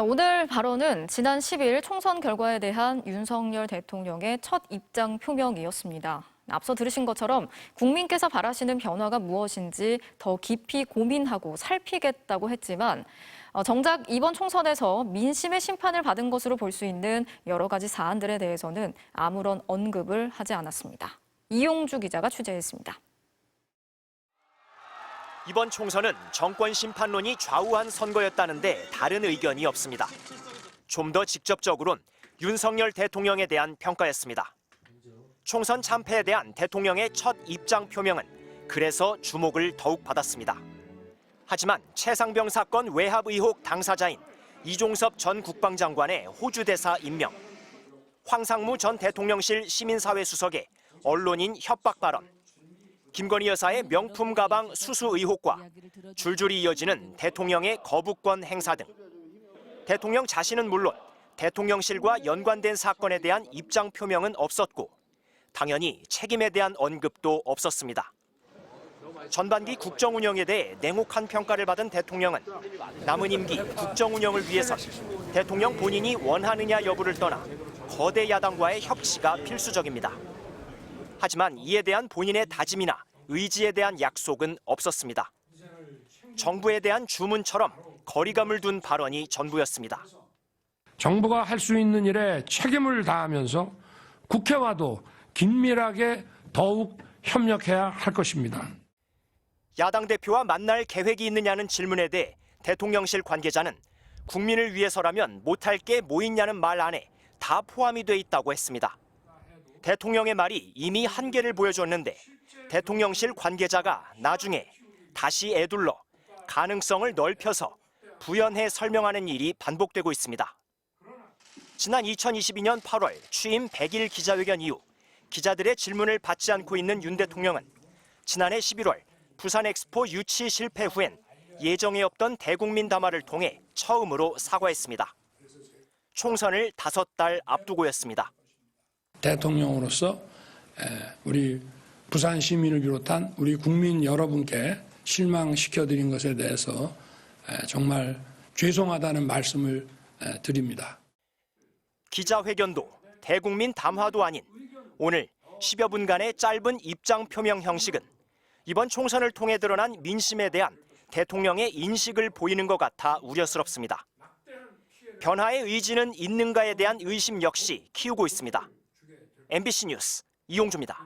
오늘 발언은 지난 10일 총선 결과에 대한 윤석열 대통령의 첫 입장 표명이었습니다. 앞서 들으신 것처럼 국민께서 바라시는 변화가 무엇인지 더 깊이 고민하고 살피겠다고 했지만 정작 이번 총선에서 민심의 심판을 받은 것으로 볼 수 있는 여러 가지 사안들에 대해서는 아무런 언급을 하지 않았습니다. 이용주 기자가 취재했습니다. 이번 총선은 정권 심판론이 좌우한 선거였다는데 다른 의견이 없습니다. 좀 더 직접적으론 윤석열 대통령에 대한 평가였습니다. 총선 참패에 대한 대통령의 첫 입장 표명은 그래서 주목을 더욱 받았습니다. 하지만 최상병 사건 외압 의혹 당사자인 이종섭 전 국방장관의 호주 대사 임명, 황상무 전 대통령실 시민사회 수석의 언론인 협박 발언, 김건희 여사의 명품 가방 수수 의혹과 줄줄이 이어지는 대통령의 거부권 행사 등 대통령 자신은 물론 대통령실과 연관된 사건에 대한 입장 표명은 없었고 당연히 책임에 대한 언급도 없었습니다. 전반기 국정 운영에 대해 냉혹한 평가를 받은 대통령은 남은 임기 국정 운영을 위해선 대통령 본인이 원하느냐 여부를 떠나 거대 야당과의 협치가 필수적입니다. 하지만 이에 대한 본인의 다짐이나 의지에 대한 약속은 없었습니다. 정부에 대한 주문처럼 거리감을 둔 발언이 전부였습니다. 정부가 할 수 있는 일에 책임을 다하면서 국회와도 긴밀하게 더욱 협력해야 할 것입니다. 야당 대표와 만날 계획이 있느냐는 질문에 대해 대통령실 관계자는 국민을 위해서라면 못할 게 뭐 있냐는 말 안에 다 포함이 돼 있다고 했습니다. 대통령의 말이 이미 한계를 보여줬는데 대통령실 관계자가 나중에 다시 에둘러 가능성을 넓혀서 부연해 설명하는 일이 반복되고 있습니다. 지난 2022년 8월 취임 100일 기자회견 이후 기자들의 질문을 받지 않고 있는 윤 대통령은 지난해 11월 부산 엑스포 유치 실패 후엔 예정에 없던 대국민 담화를 통해 처음으로 사과했습니다. 총선을 5달 앞두고였습니다. 대통령으로서 우리 부산 시민을 비롯한 우리 국민 여러분께 실망시켜드린 것에 대해서 정말 죄송하다는 말씀을 드립니다. 기자회견도 대국민 담화도 아닌 오늘 10여 분간의 짧은 입장 표명 형식은 이번 총선을 통해 드러난 민심에 대한 대통령의 인식을 보이는 것 같아 우려스럽습니다. 변화의 의지는 있는가에 대한 의심 역시 키우고 있습니다. MBC 뉴스 이용주입니다.